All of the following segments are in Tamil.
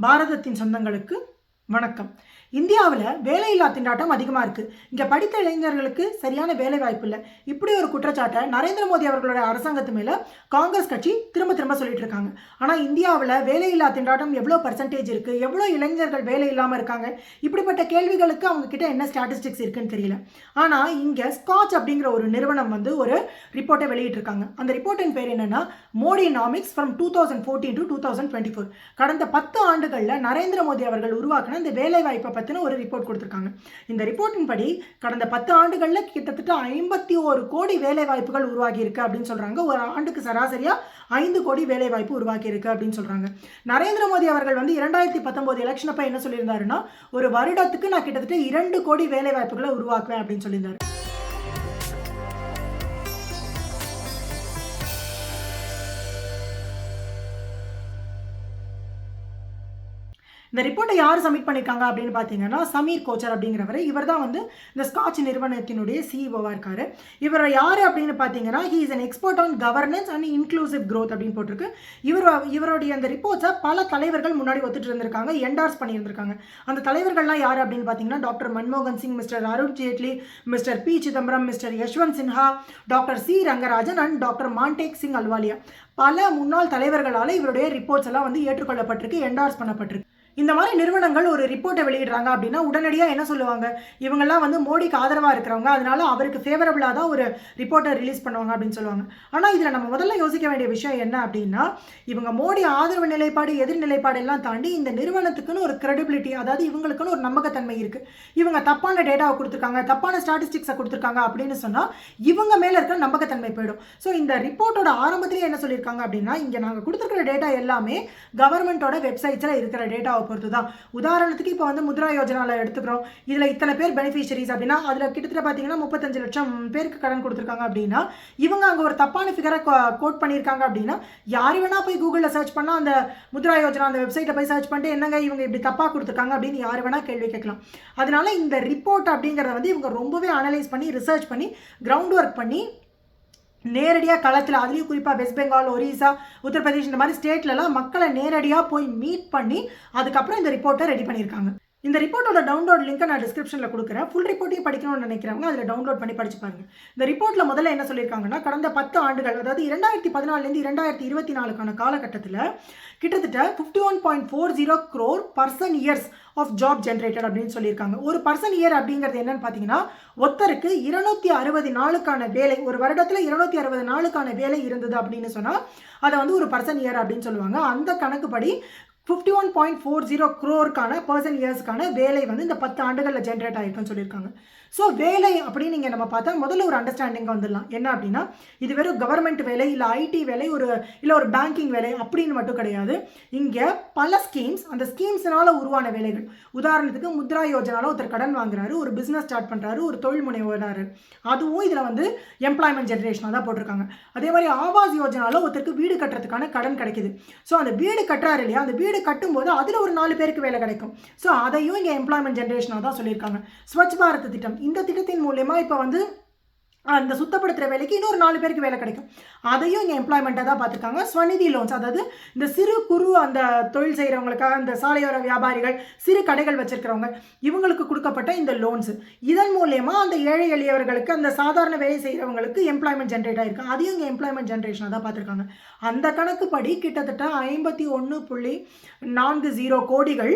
பாரதத்தின் சொந்தங்களுக்கு வணக்கம். இந்தியாவில் வேலையில்லா திண்டாட்டம் அதிகமாக இருக்குது. இங்கே படித்த இளைஞர்களுக்கு சரியான வேலை வாய்ப்பு இல்லை. இப்படி ஒரு குற்றச்சாட்டை நரேந்திர மோடி அவர்களோட அரசாங்கத்து மேலே காங்கிரஸ் கட்சி திரும்ப திரும்ப சொல்லிட்டு இருக்காங்க. ஆனால் இந்தியாவில் வேலையில்லா திண்டாட்டம் எவ்வளோ பர்சன்டேஜ் இருக்குது, எவ்வளோ இளைஞர்கள் வேலை இல்லாமல் இருக்காங்க, இப்படிப்பட்ட கேள்விகளுக்கு அவங்க கிட்ட என்ன ஸ்டாட்டிஸ்டிக்ஸ் இருக்குன்னு தெரியல. ஆனால் இங்கே ஸ்காட்ச் அப்படிங்கிற ஒரு நிறுவனம் ஒரு ரிப்போர்ட்டை வெளியிட்டிருக்காங்க. அந்த ரிப்போர்ட்டின் பேர் என்னன்னா மோடிநாமிக்ஸ் ஃப்ரம் 2014 to 2024. கடந்த 10 ஆண்டுகளில் நரேந்திர மோடி அவர்கள் உருவாக்கின இந்த வேலை வாய்ப்பை பற்றின ஒரு ரிப்போர்ட் கொடுத்துருக்காங்க. இந்த ரிப்போர்ட்டின் படி கடந்த 10 ஆண்டுகளில் கிட்டத்தட்ட 51 கோடி வேலை வாய்ப்புகள் உருவாகி இருக்கு அப்படின்னு சொல்றாங்க. ஒரு ஆண்டுக்கு சராசரியா 5 கோடி வேலை வாய்ப்பு உருவாக்கி இருக்கு அப்படின்னு சொல்றாங்க. நரேந்திர மோடி அவர்கள் 2019 எலெக்ஷன் அப்ப என்ன சொல்லியிருந்தாருன்னா, ஒரு வருடத்துக்கு நான் கிட்டத்தட்ட 2 கோடி வேலை வாய்ப்புகளை உருவாக்குவேன் அப்படின்னு சொல்லியிருந்தாரு. இந்த ரிப்போர்ட்டை யார் சப்மிட் பண்ணியிருக்காங்க அப்படின்னு பார்த்தீங்கன்னா சமீர் கோச்சர் அப்படிங்கிறவர். இவர் தான் இந்த ஸ்காட்ச் நிறுவனத்தினுடைய சிஇஓவாக இருக்காரு. இவர் யார் அப்படின்னு பார்த்தீங்கன்னா he is an expert on governance and inclusive growth அப்படின்னு போட்டிருக்கு. இவருடைய அந்த ரிப்போர்ட்ஸை பல தலைவர்கள் முன்னாடி ஒத்துட்டு இருந்திருக்காங்க, என்டார்ஸ் பண்ணியிருந்திருக்காங்க. அந்த தலைவர்கள்லாம் யார் அப்படின்னு பார்த்தீங்கன்னா டாக்டர் மன்மோகன் Singh, mister Arun Jaitley, mister P Chidambaram, mister Yashwant Sinha, doctor C Rangarajan and doctor Montek Singh Ahluwalia. பல முன்னாள் தலைவர்களால் இவருடைய ரிப்போர்ட்ஸ் எல்லாம் ஏற்றுக்கொள்ளப்பட்டிருக்கு, என்டார்ஸ் பண்ணப்பட்டிருக்கு. இந்த மாதிரி நிறுவனங்கள் ஒரு ரிப்போர்ட்டை வெளியிடுறாங்க அப்படின்னா உடனடியாக என்ன சொல்லுவாங்க, இவங்கெல்லாம் மோடிக்கு ஆதரவாக இருக்கிறவங்க, அதனால அவருக்கு ஃபேவரபிளாக தான் ஒரு ரிப்போர்ட்டை ரிலீஸ் பண்ணுவாங்க அப்படின்னு சொல்லுவாங்க. ஆனால் இதில் நம்ம முதல்ல யோசிக்க வேண்டிய விஷயம் என்ன அப்படின்னா, இவங்க மோடி ஆதரவு நிலைப்பாடு எதிர் நிலைப்பாடு எல்லாம் தாண்டி இந்த நிறுவனத்துக்குன்னு ஒரு கிரெடிபிலிட்டி, அதாவது இவங்களுக்குன்னு ஒரு நம்பகத்தன்மை இருக்குது. இவங்க தப்பான டேட்டாவை கொடுத்துருக்காங்க, தப்பான ஸ்டாட்டிஸ்டிக்ஸை கொடுத்துருக்காங்க அப்படின்னு சொன்னால் இவங்க மேலே இருக்கிற நம்பகத்தன்மை போயிடும். ஸோ இந்த ரிப்போர்ட்டோட ஆரம்பத்திலேயே என்ன சொல்லியிருக்காங்க அப்படின்னா, இங்கே நாங்கள் கொடுத்துருக்கிற டேட்டா எல்லாமே கவர்மெண்ட்டோட வெப்சைட்ஸில் இருக்கிற டேட்டாவை பொறுத்து தான். உதாரணத்துக்கு இப்போ முத்ரா யோஜனாவில் எடுத்துக்கிறோம், இதில் இத்தனை பேர் பெனிஃபிஷரிஸ் அப்படின்னா அதில் கிட்டத்தட்ட பார்த்தீங்கன்னா 35 லட்சம் பேருக்கு கடன் கொடுத்துருக்காங்க அப்படின்னா இவங்க அங்கே ஒரு தப்பான ஃபிகரை கோட் பண்ணியிருக்காங்க அப்படின்னா யார் வேணா போய் கூகுளில் சர்ச் பண்ணால் அந்த முத்ரா யோஜனா அந்த வெப்சைட்டை போய் சர்ச் பண்ணிட்டு என்னங்க இவங்க இப்படி தப்பாக கொடுத்துருக்காங்க அப்படின்னு யார் வேணா கேள்வி கேட்கலாம். அதனால இந்த ரிப்போர்ட் அப்படிங்கிறத இவங்க ரொம்பவே அனலைஸ் பண்ணி ரிசர்ச் பண்ணி கிரவுண்ட் ஒர்க் பண்ணி நேரடியாக களத்தில், அதுலேயும் குறிப்பாக வெஸ்ட் பெங்கால், ஒரிசா, உத்தரப்பிரதேஷ் இந்த மாதிரி ஸ்டேட்லலாம் மக்களை நேரடியாக போய் மீட் பண்ணி அதுக்கப்புறம் இந்த ரிப்போர்ட்டை ரெடி பண்ணியிருக்காங்க. இந்த ரிப்போர்ட்டோட டவுன்லோட் லிங்க்கை நான் டிஸ்கிரிப்ஷனில் கொடுக்குறேன். ஃபுல் ரிப்போர்ட்டையும் படிக்கணும்னு நினைக்கிறவங்க அதில் டவுன்லோட் பண்ணி படிச்சு பாருங்க. இந்த ரிப்போர்ட்டில் முதல்ல என்ன சொல்லியிருக்காங்கன்னா, கடந்த 10 ஆண்டுகள், அதாவது 2014 2024 காலகட்டத்தில் கிட்டத்தட்ட 51.40 crore person years of job generated அப்படின்னு சொல்லியிருக்காங்க. ஒரு பர்சன் இயர் அப்படிங்கிறது என்னன்னு பார்த்தீங்கன்னா, ஒருத்தருக்கு 260 நாளுக்கான வேலை, ஒரு வருடத்தில் 260 நாளுக்கான வேலை இருந்தது அப்படின்னு சொன்னால் அதை ஒரு பர்சன் இயர் அப்படின்னு சொல்லுவாங்க. அந்த கணக்குப்படி 51.40 crore பர்சன் இயர்ஸ்க்கான வேலை இந்த 10 ஆண்டுகளில் ஜென்ரேட் ஆகிருக்குன்னு சொல்லியிருக்காங்க. ஸோ வேலை அப்படின்னு நீங்கள் நம்ம பார்த்தா முதல்ல ஒரு அண்டர்ஸ்டாண்டிங் வந்துடலாம். என்ன அப்படின்னா, இது வெறும் கவர்மெண்ட் வேலை, இல்லை ஐடி வேலை, இல்லை ஒரு பேங்கிங் வேலை அப்படின்னு மட்டும் கிடையாது. இங்கே பல ஸ்கீம்ஸ், அந்த ஸ்கீம்ஸ்னால உருவான வேலைகள். உதாரணத்துக்கு முத்ரா யோஜனாவில் ஒருத்தர் கடன் வாங்குறாரு, ஒரு பிஸ்னஸ் ஸ்டார்ட் பண்ணுறாரு, ஒரு தொழில் முனைவோராரு, அதுவும் இதில் எம்ப்ளாய்மெண்ட் ஜென்ரேஷனாக தான் போட்டிருக்காங்க. அதே மாதிரி ஆவாஸ் யோஜனாவில் ஒருத்தருக்கு வீடு கட்டுறதுக்கான கடன் கிடைக்குது. ஸோ அந்த வீடு கட்டுறாரு இல்லையா, அந்த வீடு கட்டும்போது அதில் ஒரு 4 பேருக்கு வேலை கிடைக்கும். ஸோ அதையும் இங்கே எம்ப்ளாய்மெண்ட் ஜென்ரேஷனாக தான் சொல்லியிருக்காங்க. ஸ்வச் பாரத் திட்டம், இந்த திட்டத்தின் மூலமா இப்போ அந்த சுத்தப்படுத்துகிற வேலைக்கு இன்னொரு 4 பேருக்கு வேலை கிடைக்கும். அதையும் இங்கே எம்ப்ளாய்மெண்ட்டாக தான் பார்த்துருக்காங்க. ஸ்வநிதி லோன்ஸ், அதாவது இந்த சிறு குறு அந்த தொழில் செய்கிறவங்களுக்காக, அந்த சாலையோர வியாபாரிகள், சிறு கடைகள் வச்சிருக்கிறவங்க, இவங்களுக்கு கொடுக்கப்பட்ட இந்த லோன்ஸ், இதன் மூலயமா அந்த ஏழை எளியவர்களுக்கு, அந்த சாதாரண வேலை செய்கிறவங்களுக்கு எம்ப்ளாய்மெண்ட் ஜென்ரேட் ஆகிருக்கு. அதையும் இங்கே எம்ப்ளாய்மெண்ட் ஜென்ரேஷனாக தான் பார்த்துருக்காங்க. அந்த கணக்குப்படி கிட்டத்தட்ட 51.40 கோடிகள்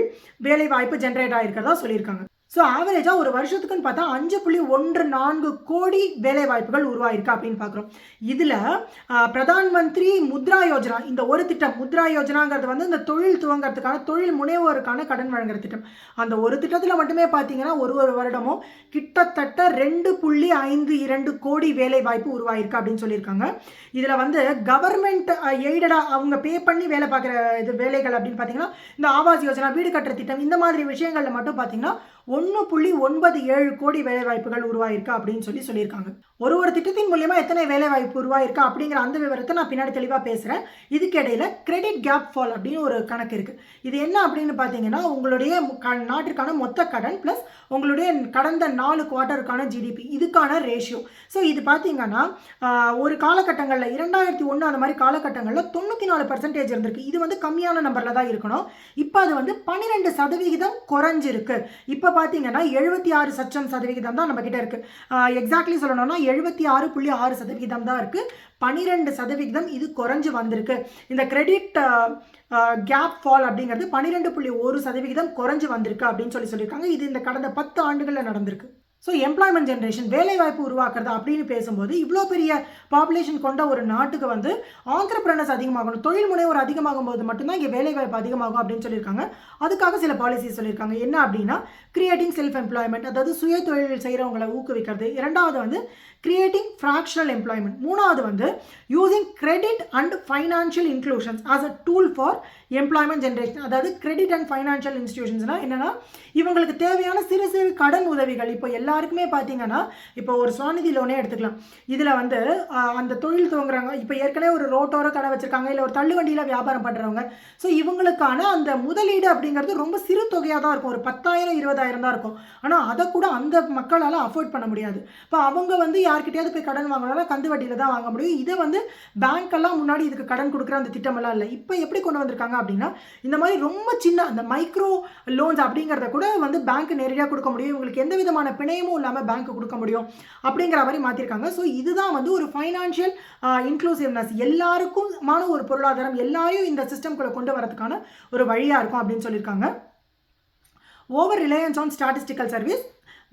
வேலை வாய்ப்பு ஜென்ரேட் ஆகிருக்கிறதா சொல்லியிருக்காங்க. ஸோ ஆவரேஜாக ஒரு வருஷத்துக்குன்னு பார்த்தா 5.14 கோடி வேலை வாய்ப்புகள் உருவாயிருக்கு அப்படின்னு பார்க்குறோம். இதில் பிரதான் மந்திரி முத்ரா யோஜனா, இந்த ஒரு திட்டம், முத்ரா யோஜனாங்கிறது இந்த தொழில் துவங்கிறதுக்கான, தொழில் முனைவோருக்கான கடன் வழங்குற திட்டம். அந்த ஒரு திட்டத்தில் மட்டுமே பார்த்தீங்கன்னா ஒரு வருடமும் கிட்டத்தட்ட 2.52 கோடி வேலை வாய்ப்பு உருவாயிருக்கு அப்படின்னு சொல்லியிருக்காங்க. இதில் கவர்மெண்ட் எய்டடாக அவங்க பே பண்ணி வேலை பார்க்குற வேலைகள் அப்படின்னு பார்த்தீங்கன்னா இந்த ஆவாஸ் யோஜனா, வீடு கட்டுற திட்டம், இந்த மாதிரி விஷயங்களில் மட்டும் பார்த்தீங்கன்னா 1.97 கோடி வேலைவாய்ப்புகள் உருவாயிருக்கு அப்படின்னு சொல்லியிருக்காங்க. ஒரு திட்டத்தின் மூலியமா எத்தனை வேலைவாய்ப்பு உருவாயிருக்கு அப்படிங்கிற அந்த விவரத்தை நான் பின்னாடி தெளிவாக பேசுகிறேன். இதுக்கிடையில் கிரெடிட் கேப் ஃபால் அப்படின்னு ஒரு கணக்கு இருக்குது. இது என்ன அப்படின்னு பார்த்தீங்கன்னா, உங்களுடைய நாட்டிற்கான மொத்த கடன் ப்ளஸ் உங்களுடைய கடந்த 4 குவார்ட்டருக்கான ஜிடிபி இதுக்கான ரேஷியோ. ஸோ இது பார்த்தீங்கன்னா ஒரு காலகட்டங்களில் 2001 அந்த மாதிரி காலகட்டங்களில் 94% இருந்திருக்கு. இது வந்து கம்மியான நம்பரில் தான் இருக்கணும். இப்போ அது வந்து 12% குறைஞ்சிருக்கு. இப்போ பார்த்தீங்கன்னா 76% தான் நம்ம கிட்ட இருக்கு. எக்ஸாக்ட்லி சொல்லணும்னா 76.6% தான் இருக்கு. 12% இது குறைஞ்சு வந்திருக்கு. இந்த கிரெடிட் கேப் ஃபால் அப்படிங்கிறது 12.1% குறைஞ்சு வந்திருக்கு அப்படின்னு சொல்லியிருக்காங்க. இது இந்த கடந்த 10 ஆண்டுகளில் நடந்திருக்கு. ஸோ எம்ப்ளாய்மெண்ட் ஜென்ரேஷன் வேலைவாய்ப்பு உருவாக்குறது அப்படின்னு பேசும்போது இவ்வளோ பெரிய பாப்புலேஷன் கொண்ட ஒரு நாட்டுக்கு வந்து ஆண்டர்பிரனர்ஸ் அதிகமாகணும், தொழில் முனைவோர் அதிகமாகும் போது மட்டும்தான் இங்கே வேலைவாய்ப்பு அதிகமாகும் அப்படின்னு சொல்லியிருக்காங்க. அதுக்காக சில பாலிசிஸ் சொல்லியிருக்காங்க. என்ன அப்படின்னா, கிரியேட்டிங் செல்ஃப் எம்ப்ளாய்மெண்ட், அதாவது சுய தொழில் செய்கிறவங்களை ஊக்குவிக்கிறது. இரண்டாவது வந்து கிரியேட்டிங் ஃப்ராக்ஷனல் எம்ப்ளாய்மெண்ட். மூணாவது வந்து using credit and financial inclusions as a tool for employment generation. அதாவது கிரெடிட் அண்ட் ஃபைனான்ஷியல் இன்ஸ்டிடியூஷன்ஸ்னால் என்னென்னா, இவங்களுக்கு தேவையான சிறு சிறு கடன் உதவிகள். இப்போ எல்லாருக்குமே பார்த்தீங்கன்னா, இப்போ ஒரு ஸ்வாநிதி லோனே எடுத்துக்கலாம். இதில் வந்து அந்த தொழில் துவங்குறாங்க, இப்போ ஏற்கனவே ஒரு ரோட்டோர கடை வச்சுருக்காங்க, இல்லை ஒரு தள்ளுவண்டியில் வியாபாரம் பண்ணுறவங்க. ஸோ இவங்களுக்கான அந்த முதலீடு அப்படிங்கிறது ரொம்ப சிறு தொகையாக தான் இருக்கும். ஒரு 10,000 20,000 தான் இருக்கும். ஆனால் அதை கூட அந்த மக்களால் அஃபோர்ட் பண்ண முடியாது. இப்போ அவங்க வந்து யார்கிட்டயாவது போய் கடன் வாங்கினாலும் கந்து வட்டியில் தான் வாங்க முடியும். இதை வந்து பேங்க்கெல்லாம் முன்னாடி இதுக்கு கடன் கொடுக்குற அந்த திட்டமெல்லாம் இல்லை. இப்போ எப்படி கொண்டு வந்திருக்காங்க அப்படின்னா, இந்த மாதிரி ரொம்ப சின்ன அந்த மைக்ரோ லோன்ஸ் அப்படிங்கிறத கூட வந்து பேங்க் நேரடியாக கொடுக்க முடியும். இவங்களுக்கு எந்த விதமான பிணையமும் இல்லாமல் பேங்க் கொடுக்க முடியும் அப்படிங்கிற மாதிரி மாற்றிருக்காங்க. ஸோ இதுதான் வந்து ஒரு ஃபைனான்ஷியல் இன்க்ளூசிவ்னஸ், எல்லாருக்குமான ஒரு பொருளாதாரம், எல்லாரையும் இந்த சிஸ்டம்குள்ளே கொண்டு வரதுக்கான ஒரு வழியாக இருக்கும் அப்படின்னு சொல்லியிருக்காங்க. Over Reliance on statistical service,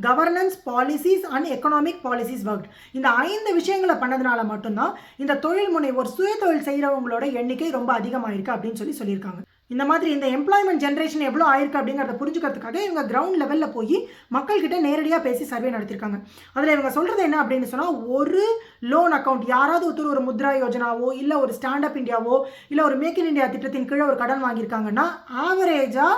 governance policies and economic policies work. இந்த 5 விஷயங்களை பண்ணதுனால மட்டும்தான் இந்த தொழில் முனைவோர் சுய தொழில் செய்கிறவங்களோட எண்ணிக்கை ரொம்ப அதிகமாயிருக்கு அப்படின்னு சொல்லியிருக்காங்க. இந்த மாதிரி இந்த எம்ப்ளாய்மெண்ட் ஜென்ரேஷன் எவ்வளோ ஆயிருக்கு அப்படிங்கிறத புரிஞ்சுக்கிறதுக்காக இவங்க கிரவுண்ட் லெவலில் போய் மக்கள்கிட்ட நேரடியாக பேசி சர்வே நடத்திருக்காங்க. அதில் இவங்க சொல்கிறது என்ன அப்படின்னு சொன்னால், ஒரு லோன் அக்கௌண்ட் யாராவது ஒருத்தர் ஒரு முத்ரா யோஜனாவோ இல்லை ஒரு ஸ்டாண்டப் இந்தியாவோ இல்லை ஒரு மேக் இன் இந்தியா திட்டத்தின் கீழே ஒரு கடன் வாங்கியிருக்காங்கன்னா ஆவரேஜாக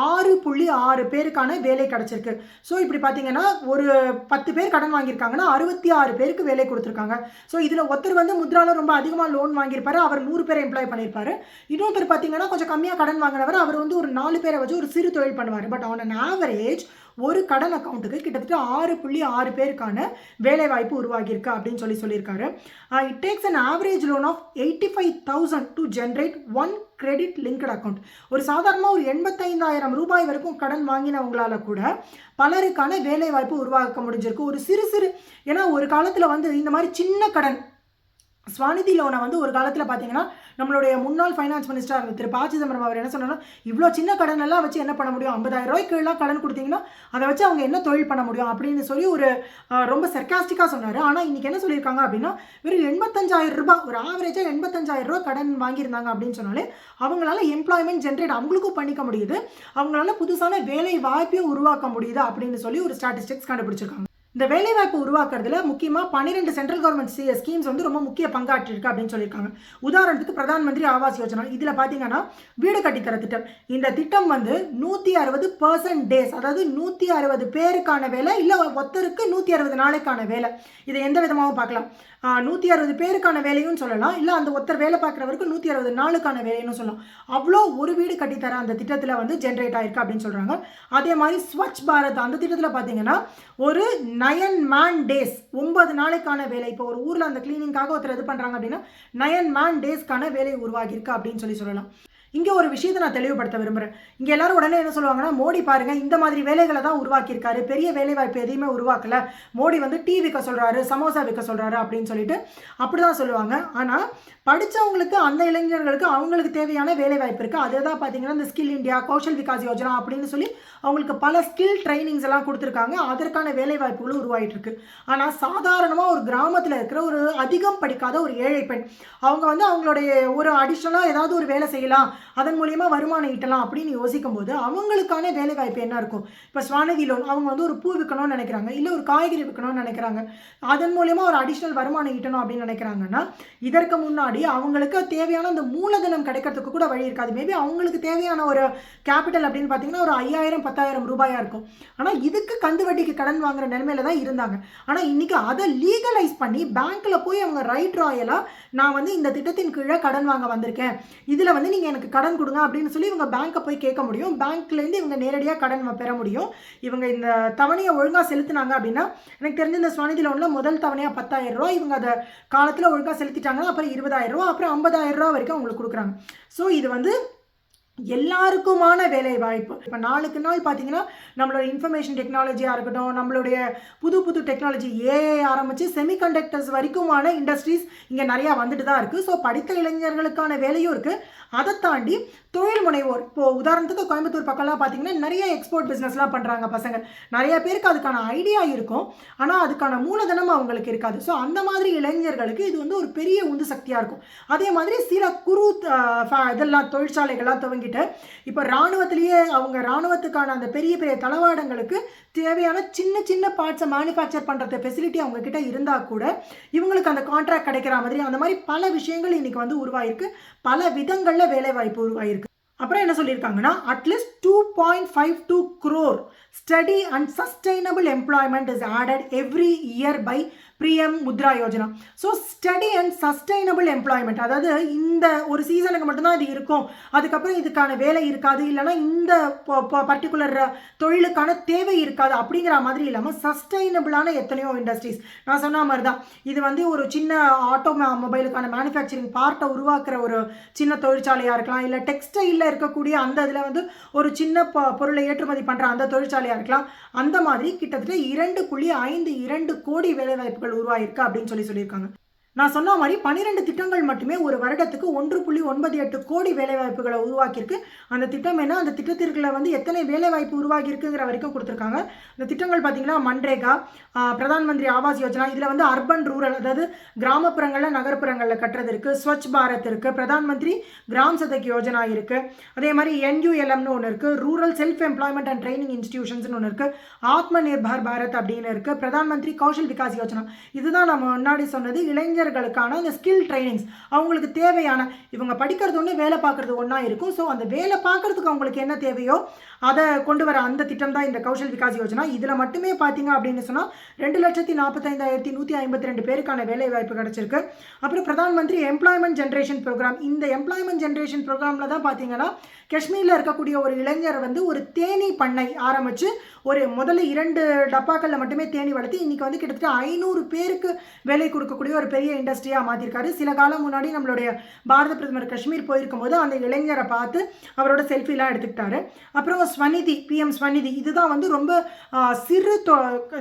6.6 பேருக்கான வேலை கிடச்சிருக்கு. ஸோ இப்படி பார்த்தீங்கன்னா, ஒரு 10 பேர் கடன் வாங்கியிருக்காங்கன்னா 66 பேருக்கு வேலை கொடுத்துருக்காங்க. ஸோ இதில் ஒருத்தர் வந்து முத்ராவில் ரொம்ப அதிகமாக லோன் வாங்கியிருப்பாரு, அவர் 100 பேரை எம்ப்ளாய் பண்ணியிருப்பாரு. இன்னொருத்தர் பார்த்தீங்கன்னா கொஞ்சம் கம்மியாக கடன் வாங்கினவர், அவர் வந்து ஒரு 4 பேரை வச்சு ஒரு சிறு தொழில் பண்ணுவார். பட் ஆன் அன் ஆவரேஜ் ஒரு கடன் அக்கௌண்ட்டுக்கு கிட்டத்தட்ட 6.6 பேருக்கான வேலைவாய்ப்பு உருவாகியிருக்கு அப்படின்னு சொல்லியிருக்காரு. It takes an average loan of 85,000 to generate 1 credit linked account. ஒரு சாதாரணமாக ஒரு 85,000 ரூபாய் வரைக்கும் கடன் வாங்கினவங்களால கூட பலருக்கான வேலைவாய்ப்பு உருவாக்க முடிஞ்சிருக்கு. ஒரு சிறு ஏன்னா ஒரு காலத்தில் வந்து இந்த மாதிரி சின்ன கடன் ஸ்வாநிதி லோனை வந்து ஒரு காலத்தில் பார்த்தீங்கன்னா நம்மளுடைய முன்னாள் ஃபைனான்ஸ் மினிஸ்டராக இருந்த திரு ப. சிதம்பரம் அவர் என்ன சொன்னாங்கன்னா, இவ்வளோ சின்ன கடன் எல்லாம் வச்சு என்ன பண்ண முடியும், 50,000 ரூபாய்க்குலாம் கடன் கொடுத்தீங்கன்னா அதை வச்சு அவங்க என்ன தொழில் பண்ண முடியும் அப்படின்னு சொல்லி ஒரு ரொம்ப சர்க்காஸ்டிக்காக சொன்னார். ஆனால் இன்றைக்கி என்ன சொல்லியிருக்காங்க அப்படின்னா, வெறும் 85,000 ரூபாய், ஒரு ஆவரேஜாக 85,000 ரூபா கடன் வாங்கியிருந்தாங்க அப்படின்னு சொன்னாலே அவங்களால எம்ப்ளாய்மெண்ட் ஜென்ரேட் அவங்களுக்கும் பண்ணிக்க முடியுது, அவங்களால புதுசான வேலை வாய்ப்பையும் உருவாக்க முடியுது அப்படின்னு சொல்லி ஒரு ஸ்டாட்டிஸ்டிக்ஸ் கண்டுபிடிச்சிருக்காங்க. இந்த வேலைவாய்ப்பு உருவாக்குறதுல முக்கியமாக 12 சென்ட்ரல் கவர்மெண்ட் ஸ்கீம்ஸ் வந்து ரொம்ப முக்கிய பங்காற்றிருக்கு அப்படின்னு சொல்லியிருக்காங்க. உதாரணத்துக்கு பிரதான் மந்திரி ஆவாஸ் யோஜனா, இதில் பார்த்தீங்கன்னா வீடு கட்டித்தர திட்டம். இந்த திட்டம் வந்து 160% டேஸ், அதாவது 160 பேருக்கான வேலை, இல்லை ஒருத்தருக்கு 160 நாளைக்கான வேலை. இதை எந்த விதமாகவும் பார்க்கலாம். 160 பேருக்கான வேலையும் சொல்லலாம், இல்லை அந்த ஒருத்தர் வேலை பார்க்குறவருக்கு 160 நாளுக்கான வேலைன்னு சொல்லலாம். அவ்வளோ ஒரு வீடு கட்டித்தர அந்த திட்டத்தில் வந்து ஜென்ரேட் ஆயிருக்கு அப்படின்னு சொல்கிறாங்க. அதே மாதிரி ஸ்வச் பாரத் அந்த திட்டத்தில் பார்த்தீங்கன்னா ஒரு 9 man days, 9 நாளைக்கான வேலை. இப்போ ஒரு ஊரில் அந்த கிளீனிங்காக ஒருத்தர் இது பண்ணுறாங்க அப்படின்னா 9 man daysக்கான வேலை உருவாகியிருக்கு அப்படின்னு சொல்லலாம். இங்கே ஒரு விஷயத்தை நான் தெளிவுபடுத்த விரும்புகிறேன். இங்கே எல்லாரும் உடனே என்ன சொல்லுவாங்கன்னா, மோடி பாருங்கள் இந்த மாதிரி வேலைகளை தான் உருவாக்கியிருக்காரு, பெரிய வேலை வாய்ப்பு எதையுமே உருவாக்கலை, மோடி வந்து டீ விற்க சொல்கிறாரு, சமோசா விற்க சொல்கிறாரு அப்படின்னு சொல்லிட்டு அப்படி தான் சொல்லுவாங்க. ஆனால் படித்தவங்களுக்கு, அந்த இளைஞர்களுக்கு அவங்களுக்கு தேவையான வேலை வாய்ப்பு இருக்குது. அதே தான் பார்த்தீங்கன்னா இந்த ஸ்கில் இந்தியா, கௌஷல் விகாஸ் யோஜனா அப்படின்னு சொல்லி அவங்களுக்கு பல ஸ்கில் ட்ரைனிங்ஸ் எல்லாம் கொடுத்துருக்காங்க. அதற்கான வேலை வாய்ப்புகளும் உருவாகிட்டு இருக்கு. ஆனால் சாதாரணமாக ஒரு கிராமத்தில் இருக்கிற ஒரு அதிகம் படிக்காத ஒரு ஏழை பெண், அவங்க வந்து அவங்களுடைய ஒரு அடிஷ்னலாக ஏதாவது ஒரு வேலை செய்யலாம் அதன் மூலியமா வருமானம் ஈட்டலாம் அப்படின்னு யோசிக்கும் போது அவங்களுக்கான வேலை வாய்ப்பு என்ன இருக்கும்? இப்போ ஸ்வாநிதி லோன் அவங்க வந்து ஒரு பூ விற்கணும்னு நினைக்கிறாங்க, இல்லை ஒரு காய்கறி விற்கணும்னு நினைக்கிறாங்க, அதன் மூலியமா ஒரு அடிஷ்னல் வருமானம் ஈட்டணும் அப்படின்னு நினைக்கிறாங்கன்னா இதற்கு முன்னாடி அவங்களுக்கு தேவையான அந்த மூலதனம் கிடைக்கிறதுக்கு கூட வழி இருக்காது. மேபி அவங்களுக்கு தேவையான ஒரு கேபிட்டல் அப்படின்னு பார்த்தீங்கன்னா ஒரு 5000-10,000 ரூபாயா இருக்கும். ஆனால் இதுக்கு கந்து வட்டிக்கு கடன் வாங்குற நிலைமையில தான் இருந்தாங்க. ஆனால் இன்னைக்கு அதை லீகலைஸ் பண்ணி பேங்க்ல போய் அவங்க ரைட் ராயலா நான் வந்து இந்த திட்டத்தின் கீழே கடன் வாங்க வந்திருக்கேன், இதில் வந்து நீங்கள் எனக்கு கடன் கொடுங்க அப்படின்னு சொல்லி இவங்க பேங்க்கை போய் கேட்க முடியும். பேங்க்லேருந்து இவங்க நேரடியாக கடன் பெற முடியும். இவங்க இந்த தவணையை ஒழுங்காக செலுத்தினாங்க அப்படின்னா, எனக்கு தெரிஞ்ச இந்த ஸ்வாநிதி லோனில் முதல் தவணையாக 10,000 ரூபா, இவங்க அதை காலத்தில் ஒழுங்காக செலுத்திட்டாங்கன்னா அப்புறம் 20,000 ரூபா, அப்புறம் 50,000 ரூபா வரைக்கும் அவங்களுக்கு கொடுக்குறாங்க. ஸோ இது வந்து எல்லாருக்குமான வேலை வாய்ப்பு. இப்போ நாளுக்கு நாள் பார்த்தீங்கன்னா நம்மளோட இன்ஃபர்மேஷன் டெக்னாலஜியாக இருக்கட்டும், நம்மளுடைய புது புது டெக்னாலஜி ஏஐ ஆரம்பித்து செமிகண்டக்டர்ஸ் வரைக்குமான இண்டஸ்ட்ரீஸ் இங்கே நிறையா வந்துட்டு தான் இருக்குது. ஸோ படித்த இளைஞர்களுக்கான வேலையும் இருக்குது. அதை தாண்டி தொழில் முனைவோர், இப்போது உதாரணத்துக்கு கோயம்புத்தூர் பக்கம்லாம் பார்த்தீங்கன்னா நிறைய எக்ஸ்போர்ட் பிஸ்னஸ்லாம் பண்ணுறாங்க பசங்க. நிறைய பேருக்கு அதுக்கான ஐடியா இருக்கும், ஆனால் அதுக்கான மூலதனம் அவங்களுக்கு இருக்காது. ஸோ அந்த மாதிரி இளைஞர்களுக்கு இது வந்து ஒரு பெரிய உந்து சக்தியாக இருக்கும். அதே மாதிரி சில குறு இதெல்லாம் தொழிற்சாலைகள்லாம் துவங்கிட்டு இப்போ இராணுவத்திலேயே அவங்க இராணுவத்துக்கான அந்த பெரிய பெரிய தளவாடங்களுக்கு தேவையான சின்ன சின்ன பார்ட்ஸை மேனுஃபேக்சர் பண்ணுற ஃபெசிலிட்டி அவங்க கிட்ட இருந்தால் கூட இவங்களுக்கு அந்த கான்ட்ராக்ட் கிடைக்கிற மாதிரி அந்த மாதிரி பல விஷயங்கள் இன்னைக்கு வந்து உருவாயிருக்கு. பல விதங்களில் வேலை வாய்ப்பு உருவாயிருக்கு. அப்புறம் என்ன சொல்லியிருக்காங்கன்னா at least 2.52 crore steady and sustainable employment is added every year by PM Mudra Yojana. So steady and sustainable employment, அதாவது இந்த ஒரு சீசனுக்கு மட்டும்தான் இது இருக்கும், அதுக்கப்புறம் இதுக்கான வேலை இருக்காது, இல்லைனா இந்த பர்டிகுலர் தொழிலுக்கான தேவை இருக்காது அப்படிங்கிற மாதிரி இல்லாமல் சஸ்டைனபிளான எத்தனையோ இண்டஸ்ட்ரீஸ். நான் சொன்ன மாதிரி தான் இது வந்து ஒரு சின்ன ஆட்டோமொபைலுக்கான மேனுஃபேக்சரிங் பார்ட்டை உருவாக்குற ஒரு சின்ன தொழிற்சாலையாக இருக்கலாம், இல்லை டெக்ஸ்டைலில் இருக்கக்கூடிய அந்த இதில் வந்து ஒரு சின்ன பொருளை ஏற்றுமதி பண்ணுற அந்த தொழிற்சாலையாக இருக்கலாம். அந்த மாதிரி கிட்டத்தட்ட 2.52 கோடி வேலைவாய்ப்புகள் உருவாயிருக்கு அப்படின்னு சொல்லியிருக்காங்க. நான் சொன்ன மாதிரி 12 திட்டங்கள் மட்டுமே ஒரு வருடத்துக்கு 1.98 கோடி வேலைவாய்ப்புகளை உருவாக்கியிருக்கு. அந்த திட்டம் என்ன, அந்த திட்டத்திற்குள்ள வந்து எத்தனை வேலைவாய்ப்பு உருவாகியிருக்குங்கிற வரைக்கும் கொடுத்துருக்காங்க. இந்த திட்டங்கள் பார்த்தீங்கன்னா மன்ரேகா, பிரதான் மந்திரி ஆவாஸ் யோஜனா, இதில் வந்து அர்பன் ரூரல், அதாவது கிராமப்புறங்களில் நகர்ப்புறங்களில் கட்டுறது இருக்குது, ஸ்வச் பாரத் இருக்குது, பிரதான் மந்திரி கிராம் சதக் யோஜனா இருக்குது, அதே மாதிரி NULMனு ஒன்று இருக்குது, rural self employment and training இன்ஸ்டிடியூஷன்ஸ்னு ஒன்று இருக்குது, ஆத்ம நிர்பர் பாரத் அப்படின்னு இருக்குது, பிரதான் மந்திரி கௌஷல் விகாஸ் யோஜனா. இதுதான் நம்ம முன்னாடி சொன்னது இளைஞர்களுக்கான அந்த ஸ்கில் ட்ரைனிங்ஸ். அவங்களுக்கு தேவையான, இவங்க படிக்கிறது ஒன்று வேலை பார்க்கறது ஒன்றா இருக்கும். ஸோ அந்த வேலை பார்க்கறதுக்கு அவங்களுக்கு என்ன தேவையோ அதை கொண்டு வர அந்த திட்டம் தான் இந்த கௌஷல் விகாஸ் யோஜனா. இதில் மட்டுமே பார்த்தீங்க அப்படின்னு சொன்னால் 2,45,152 பேருக்கான வேலை வாய்ப்பு கிடைச்சிருக்கு. அப்புறம் Pradhan Mantri employment generation program, இந்த எம்ப்ளாய்மெண்ட் ஜென்ரேஷன் ப்ரோக்ராமில் தான் பார்த்தீங்கன்னா காஷ்மீரில் இருக்கக்கூடிய ஒரு இளைஞர் வந்து ஒரு தேனீ பண்ணை ஆரம்பித்து ஒரு முதல்ல 2 டப்பாக்களில் மட்டுமே தேனி வளர்த்து இன்றைக்கி வந்து கிட்டத்தட்ட 500 பேருக்கு வேலை கொடுக்கக்கூடிய ஒரு பெரிய இண்டஸ்ட்ரியாக மாற்றிருக்காரு. சில காலம் முன்னாடி நம்மளுடைய பாரத பிரதமர் காஷ்மீர் போயிருக்கும் போது அந்த இளைஞரை பார்த்து அவரோட செல்ஃபிலாம் எடுத்துக்கிட்டாரு. அப்புறம் ஸ்வநிதி, பிஎம் ஸ்வநிதி, இதுதான் வந்து ரொம்ப சிறு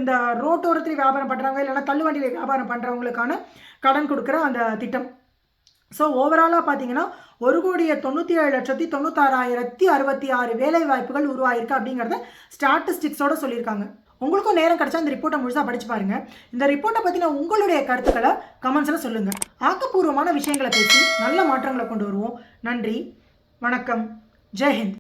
இந்த ரோட்டோரத்தில் வியாபாரம் பண்ணுறாங்க இல்லைன்னா தள்ளுவண்டியில் வியாபாரம் பண்ணுறவங்களுக்கான கடன் கொடுக்குற அந்த திட்டம். ஸோ ஓவராலாக பார்த்தீங்கன்னா 1,97,96,066 வேலை வாய்ப்புகள் உருவாயிருக்கு அப்படிங்கிறத ஸ்டாட்டிஸ்டிக்ஸோட சொல்லியிருக்காங்க. உங்களுக்கும் நேரம் கிடைச்சா இந்த ரிப்போர்ட்டை முழுசாக படிச்சு பாருங்க. இந்த ரிப்போர்ட்டை பற்றின உங்களுடைய கருத்துக்களை கமெண்ட்ஸில் சொல்லுங்கள். ஆக்கப்பூர்வமான விஷயங்களை பேசி நல்ல மாற்றங்களை கொண்டு வருவோம். நன்றி, வணக்கம், ஜெய்ஹிந்த்.